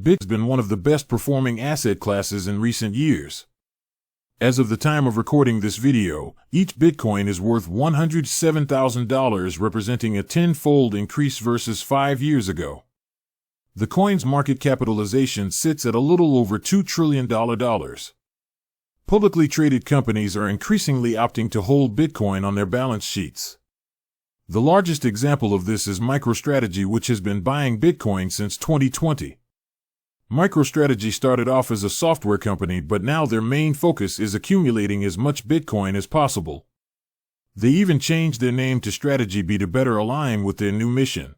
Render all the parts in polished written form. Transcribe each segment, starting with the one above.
Bitcoin has been one of the best performing asset classes in recent years. As of the time of recording this video, each Bitcoin is worth $107,000, representing a tenfold increase versus 5 years ago. The coin's market capitalization sits at a little over $2 trillion. Publicly traded companies are increasingly opting to hold Bitcoin on their balance sheets. The largest example of this is MicroStrategy, which has been buying Bitcoin since 2020. MicroStrategy started off as a software company, but now their main focus is accumulating as much Bitcoin as possible. They even changed their name to Strategy B to better align with their new mission.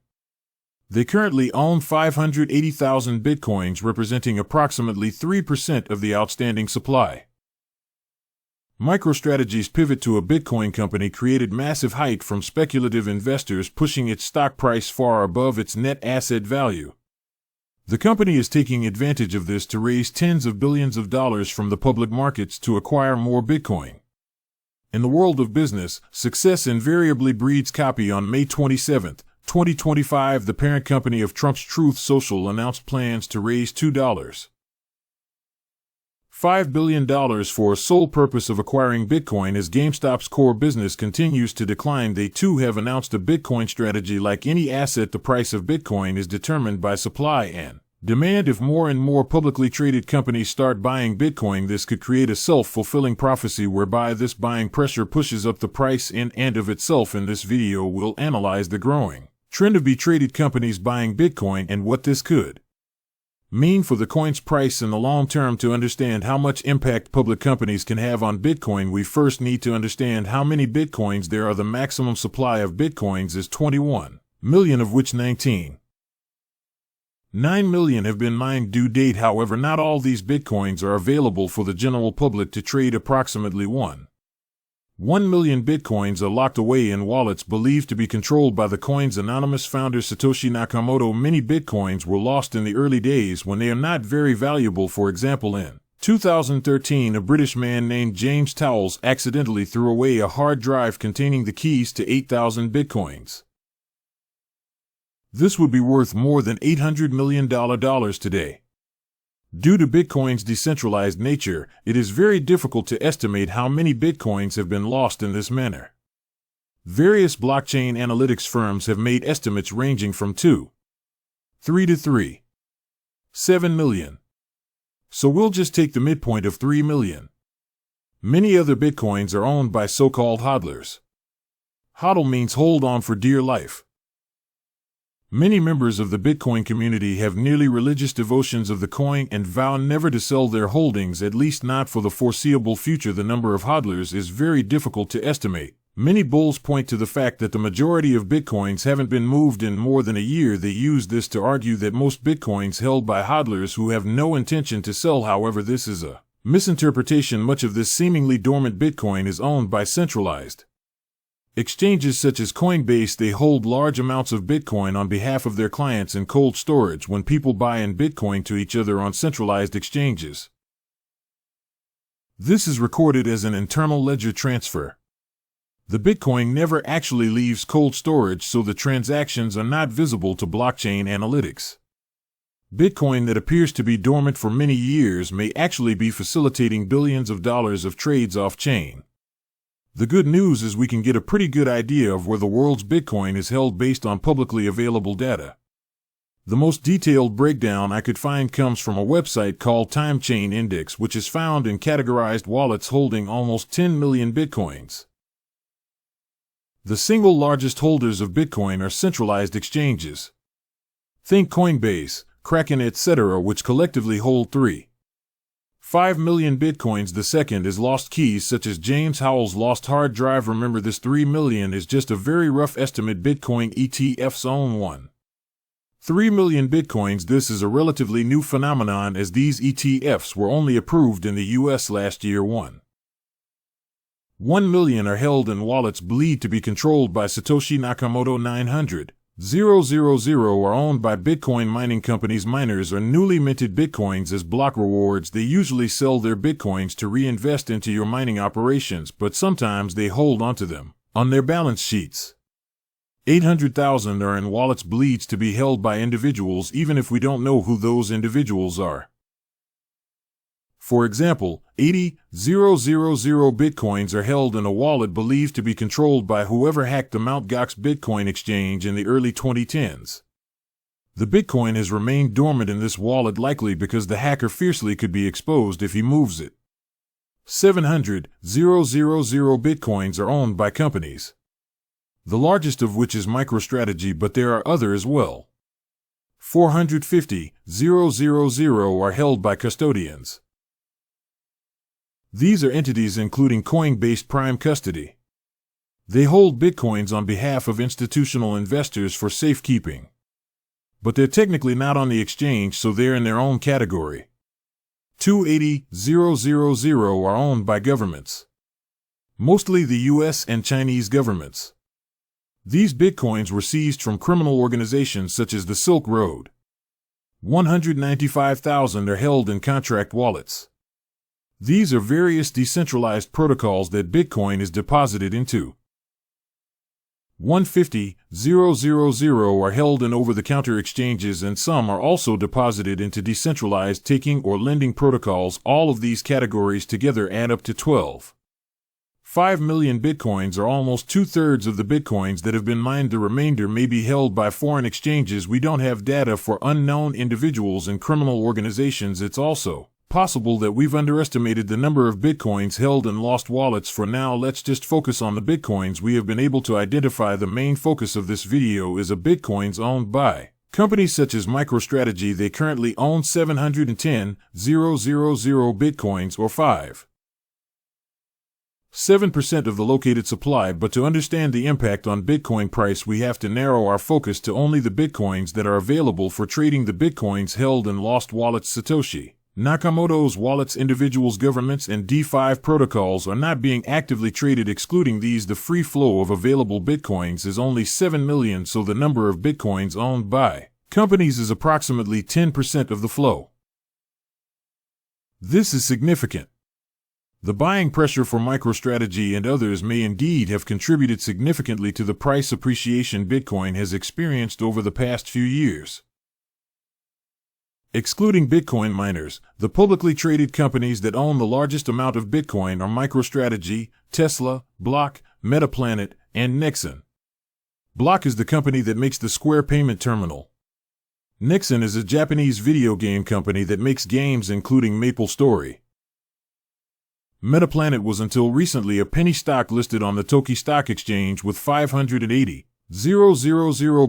They currently own 580,000 Bitcoins, representing approximately 3% of the outstanding supply. MicroStrategy's pivot to a Bitcoin company created massive hype from speculative investors, pushing its stock price far above its net asset value. The company is taking advantage of this to raise tens of billions of dollars from the public markets to acquire more Bitcoin. In the world of business, success invariably breeds copy. On May 27, 2025, the parent company of Trump's Truth Social announced plans to raise $2.5 billion for a sole purpose of acquiring Bitcoin. As GameStop's core business continues to decline, they too have announced a Bitcoin strategy. Like any asset, the price of Bitcoin is determined by supply and demand. If more and more publicly traded companies start buying Bitcoin, this could create a self-fulfilling prophecy whereby this buying pressure pushes up the price in and of itself. In this video, we'll analyze the growing trend of traded companies buying Bitcoin and what this could mean for the coin's price in the long term. To understand how much impact public companies can have on Bitcoin, we first need to understand how many Bitcoins there are. The maximum supply of Bitcoins is 21 million, of which 19.9 million have been mined to date. However, not all these Bitcoins are available for the general public to trade. Approximately 1 million Bitcoins are locked away in wallets believed to be controlled by the coin's anonymous founder Satoshi Nakamoto. Many Bitcoins were lost in the early days when they are not very valuable. For example, in 2013, a British man named James Towles accidentally threw away a hard drive containing the keys to 8,000 Bitcoins. This would be worth more than $800 million today. Due to Bitcoin's decentralized nature, it is very difficult to estimate how many Bitcoins have been lost in this manner. Various blockchain analytics firms have made estimates ranging from 2.3 to 3.7 million. So we'll just take the midpoint of 3 million. Many other Bitcoins are owned by so-called hodlers. Hodl means hold on for dear life. Many members of the Bitcoin community have nearly religious devotions of the coin and vow never to sell their holdings, at least not for the foreseeable future. The number of hodlers is very difficult to estimate. Many bulls point to the fact that the majority of Bitcoins haven't been moved in more than a year. They use this to argue that most Bitcoins held by hodlers who have no intention to sell. However, this is a misinterpretation. Much of this seemingly dormant Bitcoin is owned by centralized exchanges such as Coinbase. They hold large amounts of Bitcoin on behalf of their clients in cold storage when people buy in Bitcoin to each other on centralized exchanges. This is recorded as an internal ledger transfer. The Bitcoin never actually leaves cold storage, so the transactions are not visible to blockchain analytics. Bitcoin that appears to be dormant for many years may actually be facilitating billions of dollars of trades off-chain. The good news is we can get a pretty good idea of where the world's Bitcoin is held based on publicly available data. The most detailed breakdown I could find comes from a website called Time Chain Index, which is found in categorized wallets holding almost 10 million Bitcoins. The single largest holders of Bitcoin are centralized exchanges. Think Coinbase, Kraken, etc., which collectively hold 3.5 million Bitcoins. The second is lost keys, such as James Howell's lost hard drive. Remember, this 3 million is just a very rough estimate. Bitcoin ETFs own 1.3 million Bitcoins. This is a relatively new phenomenon, as these ETFs were only approved in the US last year. 1 million are held in wallets believed to be controlled by Satoshi Nakamoto. 900,000 are owned by Bitcoin mining companies. Miners are newly minted Bitcoins as block rewards. They usually sell their Bitcoins to reinvest into your mining operations, but sometimes they hold onto them on their balance sheets. 800,000 are in wallets believed to be held by individuals even if we don't know who those individuals are. For example, 80,000 bitcoins are held in a wallet believed to be controlled by whoever hacked the Mt. Gox Bitcoin exchange in the early 2010s. The Bitcoin has remained dormant in this wallet likely because the hacker fiercely could be exposed if he moves it. 700,000 bitcoins are owned by companies, the largest of which is MicroStrategy, but there are others as well. 450,000 are held by custodians. These are entities including Coinbase Prime Custody. They hold bitcoins on behalf of institutional investors for safekeeping. But they're technically not on the exchange, so they're in their own category. 280,000 are owned by governments, mostly the US and Chinese governments. These bitcoins were seized from criminal organizations such as the Silk Road. 195,000 are held in contract wallets. These are various decentralized protocols that Bitcoin is deposited into. 150,000 are held in over-the-counter exchanges, and some are also deposited into decentralized taking or lending protocols. All of these categories together add up to 12.5 million bitcoins, or almost 2/3 of the bitcoins that have been mined. The remainder may be held by foreign exchanges. We don't have data for unknown individuals and criminal organizations. It's also possible that we've underestimated the number of bitcoins held in lost wallets. For now, let's just focus on the bitcoins we have been able to identify. The main focus of this video is bitcoins owned by companies such as MicroStrategy. They currently own 710,000 bitcoins, or 5.7% of the located supply. But to understand the impact on Bitcoin price, we have to narrow our focus to only the bitcoins that are available for trading. The bitcoins held in lost wallets: Satoshi Nakamoto's wallets, individuals, governments, and DeFi protocols are not being actively traded. Excluding these, the free flow of available bitcoins is only 7 million, so the number of bitcoins owned by companies is approximately 10% of the flow. This is significant. The buying pressure for MicroStrategy and others may indeed have contributed significantly to the price appreciation Bitcoin has experienced over the past few years. Excluding Bitcoin miners, the publicly traded companies that own the largest amount of Bitcoin are MicroStrategy, Tesla, Block, Metaplanet, and Nexon. Block is the company that makes the Square payment terminal. Nexon is a Japanese video game company that makes games including MapleStory. Metaplanet was until recently a penny stock listed on the Tokyo Stock Exchange with 580,000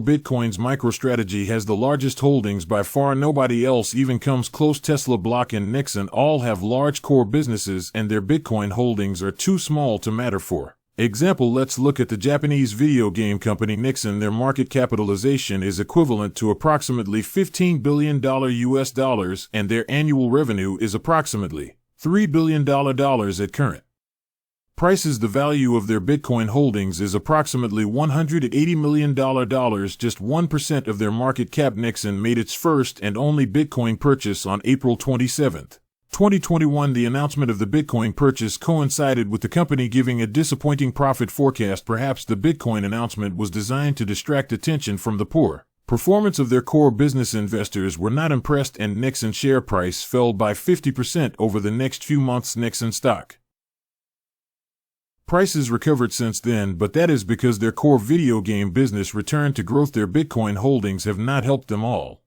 bitcoins. MicroStrategy has the largest holdings by far. Nobody else even comes close. Tesla, Block, and Nexon all have large core businesses, and their Bitcoin holdings are too small to matter. For example, let's look at the Japanese video game company Nexon. Their market capitalization is equivalent to approximately $15 billion US dollars, and their annual revenue is approximately $3 billion at current prices. The value of their Bitcoin holdings is approximately $180 million, just 1% of their market cap. Nexon made its first and only Bitcoin purchase on April 27, 2021. The announcement of the Bitcoin purchase coincided with the company giving a disappointing profit forecast. Perhaps the Bitcoin announcement was designed to distract attention from the poor performance of their core business. Investors were not impressed, and Nexon share price fell by 50% over the next few months. Nexon stock prices recovered since then, but that is because their core video game business returned to growth. Their Bitcoin holdings have not helped them all.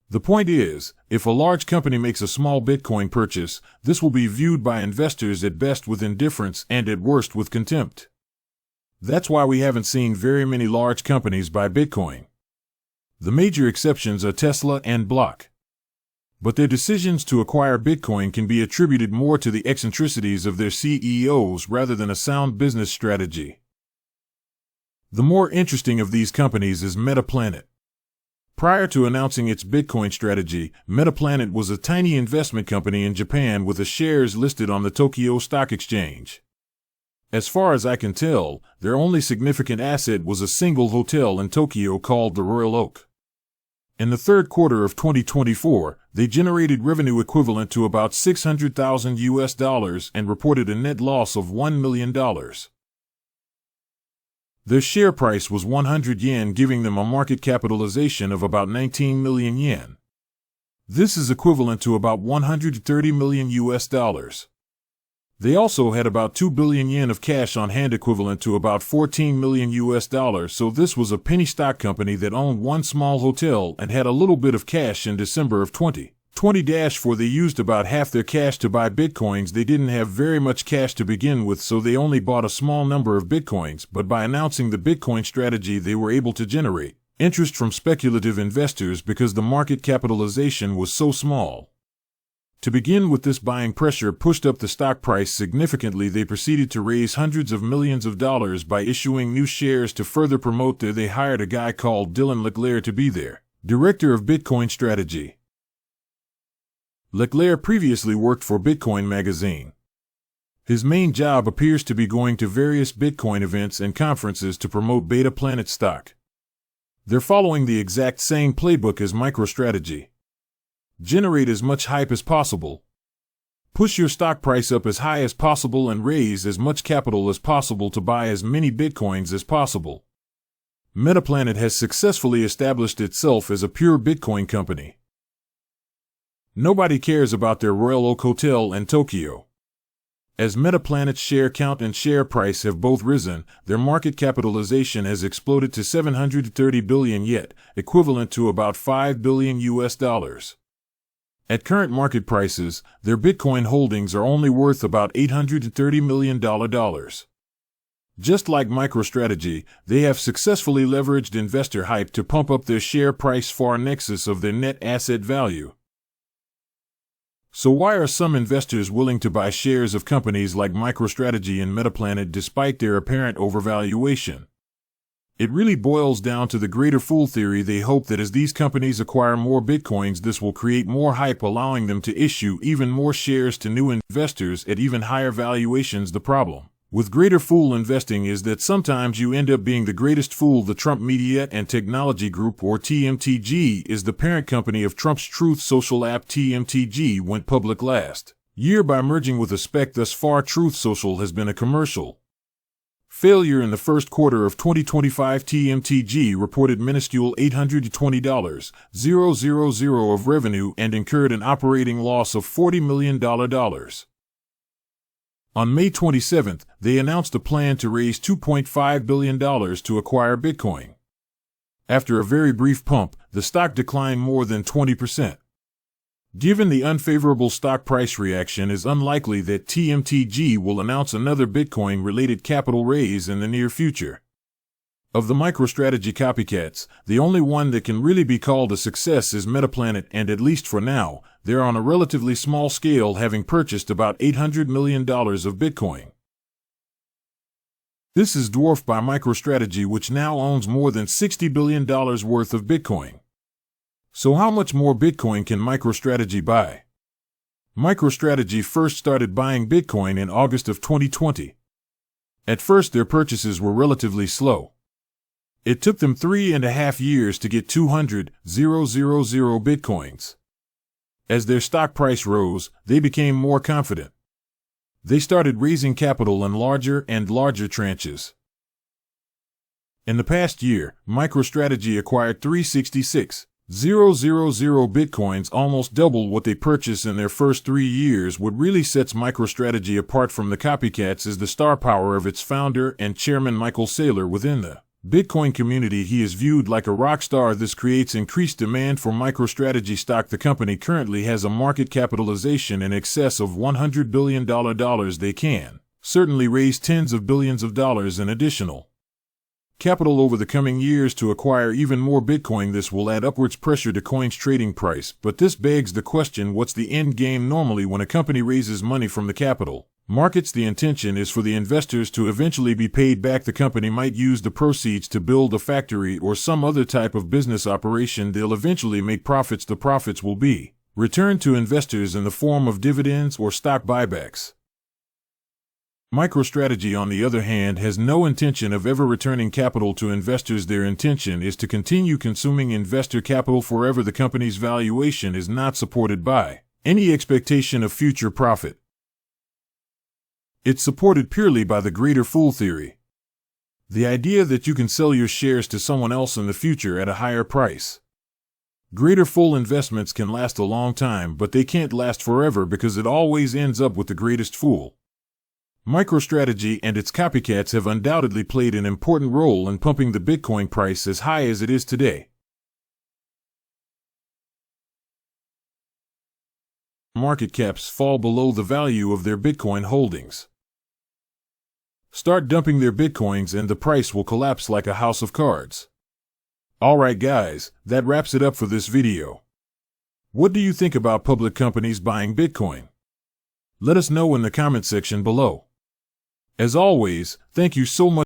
The point is, if a large company makes a small Bitcoin purchase, this will be viewed by investors at best with indifference and at worst with contempt. That's why we haven't seen very many large companies buy Bitcoin. The major exceptions are Tesla and Block. But their decisions to acquire Bitcoin can be attributed more to the eccentricities of their CEOs rather than a sound business strategy. The more interesting of these companies is Metaplanet. Prior to announcing its Bitcoin strategy, Metaplanet was a tiny investment company in Japan with the shares listed on the Tokyo Stock Exchange. As far as I can tell, their only significant asset was a single hotel in Tokyo called the Royal Oak. In the third quarter of 2024, they generated revenue equivalent to about $600,000 US and reported a net loss of $1 million. Their share price was 100 yen, giving them a market capitalization of about 19 million yen. This is equivalent to about 130 million US dollars. They also had about 2 billion yen of cash on hand, equivalent to about 14 million US dollars, so this was a penny stock company that owned one small hotel and had a little bit of cash in December of 2020-4. They used about half their cash to buy bitcoins. They didn't have very much cash to begin with, so they only bought a small number of bitcoins, but by announcing the Bitcoin strategy they were able to generate interest from speculative investors because the market capitalization was so small. To begin with, this buying pressure pushed up the stock price significantly. They proceeded to raise hundreds of millions of dollars by issuing new shares to further promote They hired a guy called Dylan Leclerc to be their director of Bitcoin strategy. Leclerc previously worked for Bitcoin magazine. His main job appears to be going to various Bitcoin events and conferences to promote Beta Planet stock. They're following the exact same playbook as MicroStrategy. Generate as much hype as possible. Push your stock price up as high as possible and raise as much capital as possible to buy as many bitcoins as possible. Metaplanet has successfully established itself as a pure Bitcoin company. Nobody cares about their Royal Oak Hotel in Tokyo. As Metaplanet's share count and share price have both risen, their market capitalization has exploded to 730 billion yen, equivalent to about 5 billion US dollars. At current market prices, their Bitcoin holdings are only worth about $830 million. Just like MicroStrategy, they have successfully leveraged investor hype to pump up their share price far in excess of their net asset value. So why are some investors willing to buy shares of companies like MicroStrategy and Metaplanet despite their apparent overvaluation? It really boils down to the greater fool theory. They hope that as these companies acquire more bitcoins, this will create more hype, allowing them to issue even more shares to new investors at even higher valuations. The problem with greater fool investing is that sometimes you end up being the greatest fool. The Trump Media and Technology Group, or TMTG, is the parent company of Trump's Truth Social app. TMTG went public last year by merging with a SPAC. Thus far, Truth Social has been a commercial failure. In the first quarter of 2025, TMTG reported minuscule $820,000 of revenue and incurred an operating loss of $40 million. On May 27, they announced a plan to raise $2.5 billion to acquire Bitcoin. After a very brief pump, the stock declined more than 20%. Given the unfavorable stock price reaction, it is unlikely that TMTG will announce another Bitcoin-related capital raise in the near future. Of the MicroStrategy copycats, the only one that can really be called a success is Metaplanet, and at least for now, they're on a relatively small scale, having purchased about $800 million of Bitcoin. This is dwarfed by MicroStrategy, which now owns more than $60 billion worth of Bitcoin. So how much more Bitcoin can MicroStrategy buy? MicroStrategy first started buying Bitcoin in August of 2020. At first, their purchases were relatively slow. It took them 3.5 years to get 200,000 Bitcoins. As their stock price rose, they became more confident. They started raising capital in larger and larger tranches. In the past year, MicroStrategy acquired 366,000 Bitcoins, almost double what they purchased in their first 3 years. What really sets MicroStrategy apart from the copycats is the star power of its founder and chairman, Michael Saylor. Within the Bitcoin community, he is viewed like a rock star. This creates increased demand for MicroStrategy stock. The company currently has a market capitalization in excess of $100 billion. They can certainly raise tens of billions of dollars in additional capital over the coming years to acquire even more Bitcoin. This will add upwards pressure to coin's trading price, but this begs the question, what's the end game? Normally, when a company raises money from the capital markets, the intention is for the investors to eventually be paid back. The company might use the proceeds to build a factory or some other type of business operation. They'll eventually make profits. The profits will be returned to investors in the form of dividends or stock buybacks. MicroStrategy, on the other hand, has no intention of ever returning capital to investors. Their intention is to continue consuming investor capital forever. The company's valuation is not supported by any expectation of future profit. It's supported purely by the greater fool theory. The idea that you can sell your shares to someone else in the future at a higher price. Greater full investments can last a long time, but they can't last forever because it always ends up with the greatest fool. MicroStrategy and its copycats have undoubtedly played an important role in pumping the Bitcoin price as high as it is today. Market caps fall below the value of their Bitcoin holdings. Start dumping their Bitcoins and the price will collapse like a house of cards. Alright guys, that wraps it up for this video. What do you think about public companies buying Bitcoin? Let us know in the comment section below. As always, thank you so much.